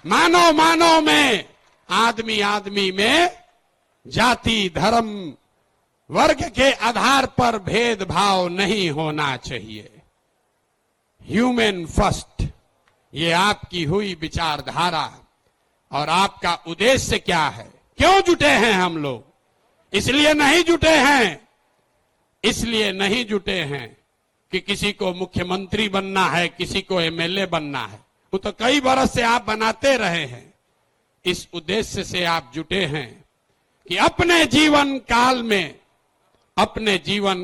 मानव मानव में, आदमी आदमी में जाति धर्म वर्ग के आधार पर भेदभाव नहीं होना चाहिए। ह्यूमन फर्स्ट, ये आपकी हुई विचारधारा और आपका उद्देश्य क्या है? क्यों जुटे हैं हम लोग? इसलिए नहीं जुटे हैं, इसलिए नहीं जुटे हैं कि किसी को मुख्यमंत्री बनना है, किसी को एमएलए बनना है। वो तो कई बरस से आप बनाते रहे हैं। इस उद्देश्य से आप जुटे हैं कि अपने जीवन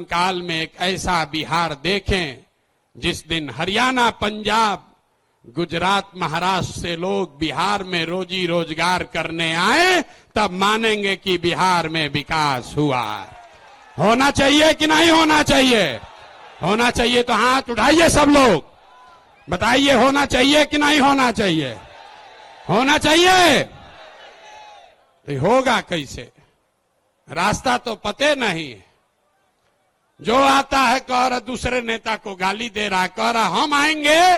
काल में एक ऐसा बिहार देखें जिस दिन हरियाणा, पंजाब, गुजरात, महाराष्ट्र से लोग बिहार में रोजी रोजगार करने आए, तब मानेंगे कि बिहार में विकास हुआ। होना चाहिए कि नहीं होना चाहिए? होना चाहिए तो हाथ उठाइए सब लोग, बताइए होना चाहिए कि नहीं होना चाहिए? होना चाहिए। तो होगा कैसे? रास्ता तो पते नहीं है। जो आता है कह रहा, दूसरे नेता को गाली दे रहा है, कह रहा हम आएंगे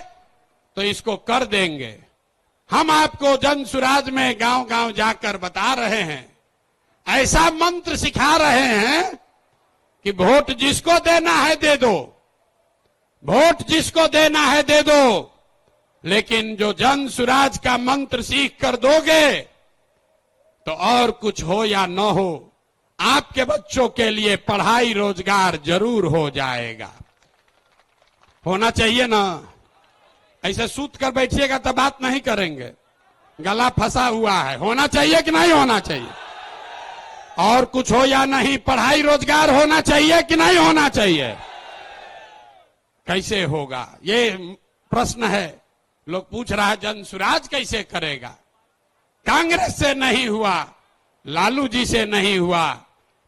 तो इसको कर देंगे। हम आपको जन सुराज में गांव गांव जाकर बता रहे हैं, ऐसा मंत्र सिखा रहे हैं कि वोट जिसको देना है दे दो, वोट जिसको देना है दे दो, लेकिन जो जन सुराज का मंत्र सीख कर दोगे तो और कुछ हो या न हो, आपके बच्चों के लिए पढ़ाई रोजगार जरूर हो जाएगा। होना चाहिए ना? ऐसे सूत कर बैठिएगा तो बात नहीं करेंगे, गला फंसा हुआ है। होना चाहिए कि नहीं होना चाहिए? और कुछ हो या नहीं, पढ़ाई रोजगार होना चाहिए कि नहीं होना चाहिए? कैसे होगा ये प्रश्न है। लोग पूछ रहा है जन सुराज कैसे करेगा? कांग्रेस से नहीं हुआ, लालू जी से नहीं हुआ,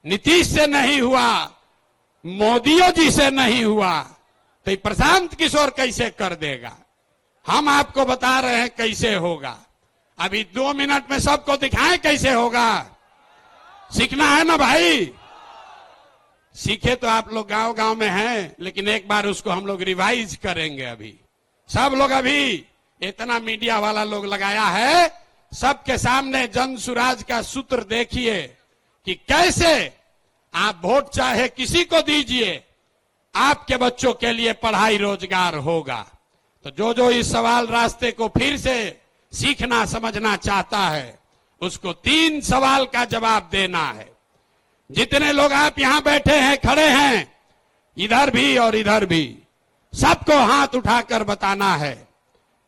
नीतीश से नहीं हुआ, मोदियों जी से नहीं हुआ, तो प्रशांत किशोर कैसे कर देगा? हम आपको बता रहे हैं कैसे होगा। अभी 2 मिनट में सबको दिखाएं कैसे होगा। सीखना है ना भाई? सीखे तो आप लोग गांव गांव में हैं, लेकिन एक बार उसको हम लोग रिवाइज करेंगे। अभी सब लोग, अभी इतना मीडिया वाला लोग लगाया है, सबके सामने जन सुराज का सूत्र देखिए कि कैसे आप वोट चाहे किसी को दीजिए, आपके बच्चों के लिए पढ़ाई रोजगार होगा। तो जो इस सवाल रास्ते को फिर से सीखना समझना चाहता है, उसको 3 सवाल का जवाब देना है। जितने लोग आप यहां बैठे हैं, खड़े हैं, इधर भी और इधर भी, सबको हाथ उठाकर बताना है,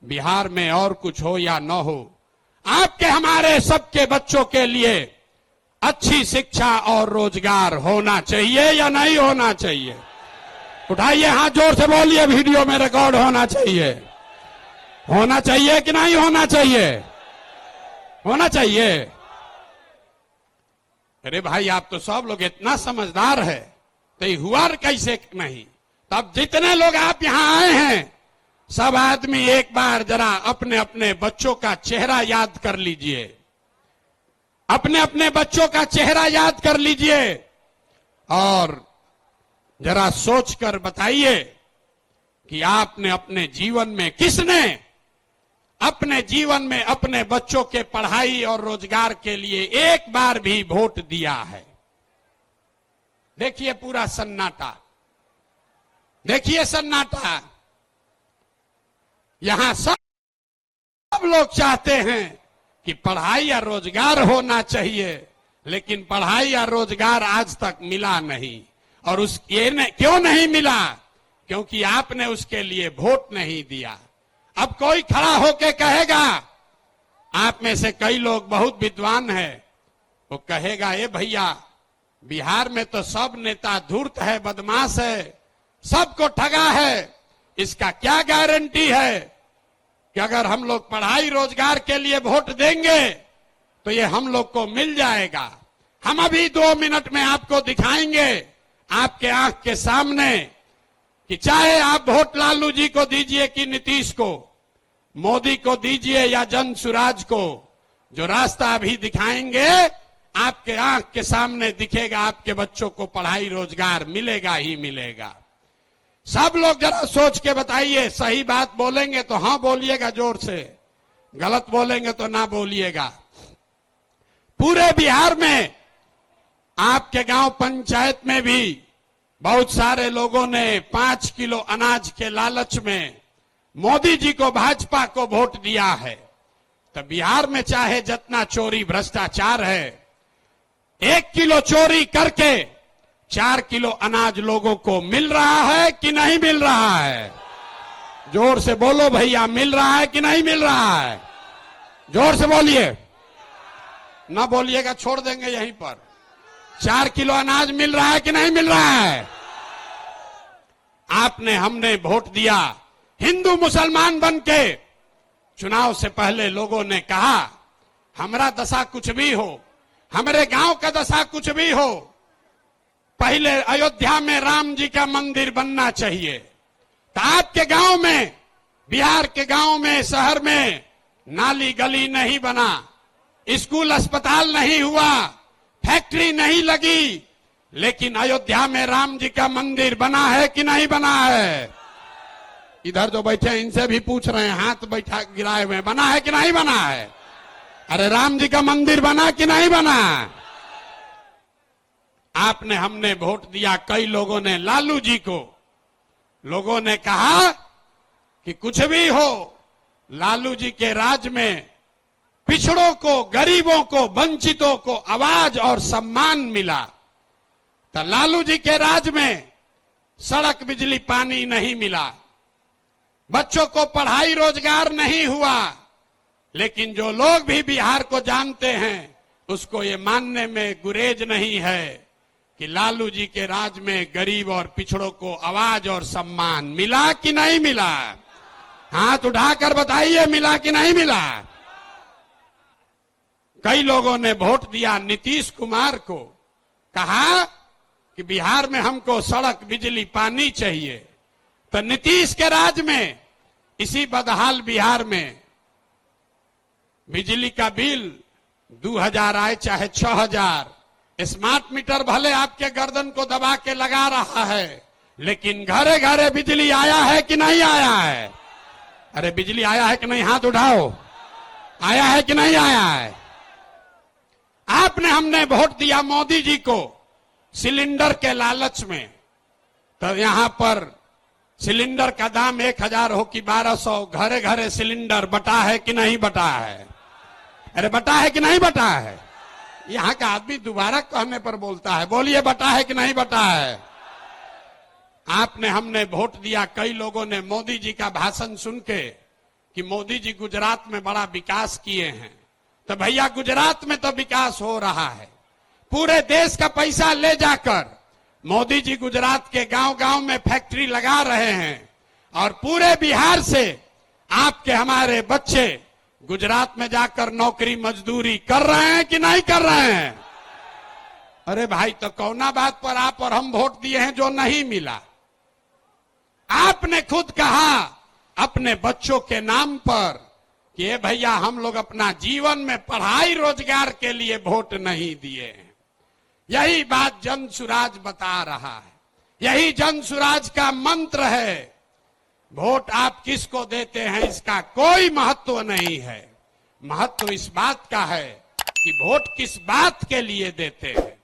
बिहार में और कुछ हो या न हो, आपके हमारे सबके बच्चों के लिए अच्छी शिक्षा और रोजगार होना चाहिए या नहीं होना चाहिए? उठाइए हाथ, जोर से बोलिए, वीडियो में रिकॉर्ड होना चाहिए। होना चाहिए कि नहीं होना चाहिए? होना चाहिए। अरे भाई, आप तो सब लोग इतना समझदार है, तो हुआ कैसे नहीं? तब जितने लोग आप यहां आए हैं, सब आदमी एक बार जरा अपने अपने बच्चों का चेहरा याद कर लीजिए, अपने अपने बच्चों का चेहरा याद कर लीजिए और जरा सोचकर बताइए कि आपने अपने जीवन में, किसने अपने जीवन में अपने बच्चों के पढ़ाई और रोजगार के लिए एक बार भी वोट दिया है? देखिए पूरा सन्नाटा, देखिए सन्नाटा। यहां सब लोग चाहते हैं कि पढ़ाई या रोजगार होना चाहिए, लेकिन पढ़ाई या रोजगार आज तक मिला नहीं। और क्यों नहीं मिला? क्योंकि आपने उसके लिए वोट नहीं दिया। अब कोई खड़ा होके कहेगा, आप में से कई लोग बहुत विद्वान हैं, वो कहेगा, ए भैया, बिहार में तो सब नेता धूर्त है, बदमाश है, सबको ठगा है, इसका क्या गारंटी है कि अगर हम लोग पढ़ाई रोजगार के लिए वोट देंगे तो ये हम लोग को मिल जाएगा? हम अभी 2 मिनट में आपको दिखाएंगे, आपके आंख के सामने, कि चाहे आप वोट लालू जी को दीजिए कि नीतीश को, मोदी को दीजिए या जन सुराज को, जो रास्ता अभी दिखाएंगे आपके आंख के सामने दिखेगा, आपके बच्चों को पढ़ाई रोजगार मिलेगा ही मिलेगा। सब लोग जरा सोच के बताइए, सही बात बोलेंगे तो हाँ बोलिएगा जोर से, गलत बोलेंगे तो ना बोलिएगा। पूरे बिहार में आपके गांव पंचायत में भी बहुत सारे लोगों ने 5 किलो अनाज के लालच में मोदी जी को, भाजपा को वोट दिया है। तो बिहार में चाहे जितना चोरी भ्रष्टाचार है, 1 किलो चोरी करके 4 किलो अनाज लोगों को मिल रहा है कि नहीं मिल रहा है? जोर से बोलो भैया, मिल रहा है कि नहीं मिल रहा है? जोर से बोलिए, ना बोलिएगा छोड़ देंगे यहीं पर। 4 किलो अनाज मिल रहा है कि नहीं मिल रहा है? आपने, हमने वोट दिया हिंदू मुसलमान बन के। चुनाव से पहले लोगों ने कहा हमारा दशा कुछ भी हो, हमारे गांव का दशा कुछ भी हो, पहले अयोध्या में राम जी का मंदिर बनना चाहिए। तो आपके गांव में, बिहार के गांव में, शहर में नाली गली नहीं बना, स्कूल अस्पताल नहीं हुआ, फैक्ट्री नहीं लगी, लेकिन अयोध्या में राम जी का मंदिर बना है कि नहीं बना है? इधर जो बैठे हैं इनसे भी पूछ रहे हैं, हाथ बैठा गिराए हुए, बना है कि नहीं बना है? अरे राम जी का मंदिर बना कि नहीं बना? आपने, हमने वोट दिया, कई लोगों ने लालू जी को। लोगों ने कहा कि कुछ भी हो, लालू जी के राज में पिछड़ों को, गरीबों को, वंचितों को आवाज और सम्मान मिला। तो लालू जी के राज में सड़क, बिजली, पानी नहीं मिला, बच्चों को पढ़ाई रोजगार नहीं हुआ। लेकिन जो लोग भी बिहार को जानते हैं उसको ये मानने में गुरेज नहीं है कि लालू जी के राज में गरीब और पिछड़ों को आवाज और सम्मान मिला कि नहीं मिला? हाथ उठाकर बताइए, मिला कि नहीं मिला? कई लोगों ने वोट दिया नीतीश कुमार को, कहा कि बिहार में हमको सड़क, बिजली, पानी चाहिए। तो नीतीश के राज में, इसी बदहाल बिहार में बिजली का बिल 2000 आए चाहे 6000, स्मार्ट मीटर भले आपके गर्दन को दबा के लगा रहा है, लेकिन घरे घरे बिजली आया है कि नहीं आया है? अरे बिजली आया है कि नहीं? हाथ उठाओ, आया है कि नहीं आया है? आपने, हमने वोट दिया मोदी जी को सिलेंडर के लालच में। तो यहां पर सिलेंडर का दाम 1000 हो कि 1200, घरे घरे सिलेंडर बटा है कि नहीं बटा है? अरे बटा है कि नहीं बटा है? यहां का आदमी दोबारा कहने पर बोलता है, बोलिए बटा है कि नहीं बटा है? आपने, हमने वोट दिया, कई लोगों ने मोदी जी का भाषण सुन के कि मोदी जी गुजरात में बड़ा विकास किए हैं। तो भैया गुजरात में तो विकास हो रहा है, पूरे देश का पैसा ले जाकर मोदी जी गुजरात के गांव गांव में फैक्ट्री लगा रहे हैं, और पूरे बिहार से आपके, हमारे बच्चे गुजरात में जाकर नौकरी मजदूरी कर रहे हैं कि नहीं कर रहे हैं? अरे भाई, तो कौना बात पर आप और हम वोट दिए हैं जो नहीं मिला? आपने खुद कहा अपने बच्चों के नाम पर कि ये भैया हम लोग अपना जीवन में पढ़ाई रोजगार के लिए वोट नहीं दिए हैं। यही बात जन सुराज बता रहा है, यही जन सुराज का मंत्र है। वोट आप किसको देते हैं इसका कोई महत्व नहीं है, महत्व इस बात का है कि वोट किस बात के लिए देते हैं।